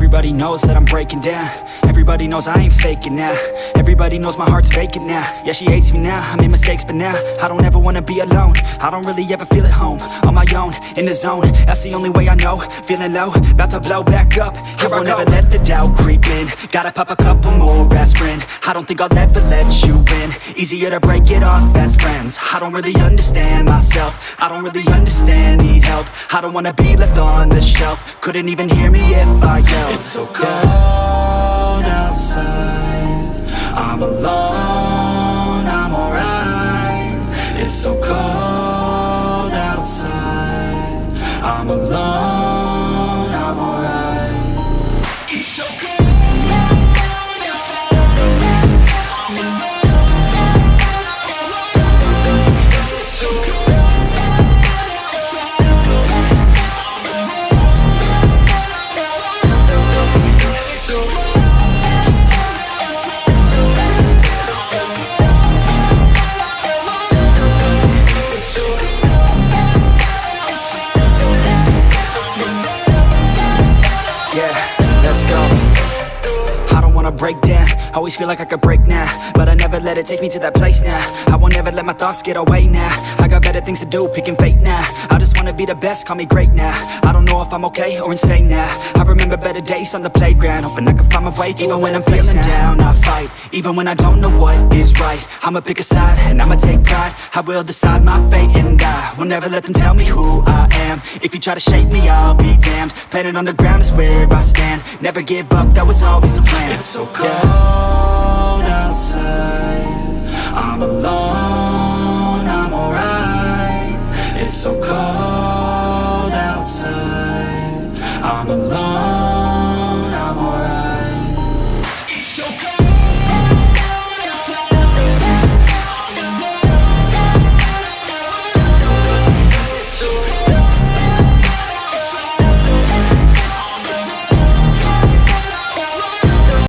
Everybody knows that I'm breaking down. Everybody knows I ain't faking now. Everybody knows my heart's vacant now. Yeah, she hates me now, I made mistakes but now I don't ever wanna be alone. I don't really ever feel at home. On my own, in the zone, that's the only way I know. Feeling low, about to blow back up. Here I won't ever let the doubt creep in. Gotta pop a couple more aspirin. I don't think I'll ever let you in. Easier to break it off as friends. I don't really understand myself. I don't really understand, need help. I don't wanna be left on the shelf. Couldn't even hear me if I yelled. It's so cold outside, I'm alone, I'm alright. It's so cold outside, I'm alone, I'm alright. It's so cold. Break down, always feel like I could break now, but I never let it take me to that place now. I won't ever let my thoughts get away now. I got better things to do, picking fate now. I just wanna be the best, call me great now. I don't know if I'm okay or insane now. I remember better days on the playground, hoping I can find my way to even when I'm feeling down, I fight, even when I don't know what is right. I'ma pick a side, and I'ma take pride. I will decide my fate, and I will never let them tell me who I am. If you try to shape me, I'll be damned. Planet on the ground is where I stand. Never give up, that was always the plan. It's so cold outside, I'm alone.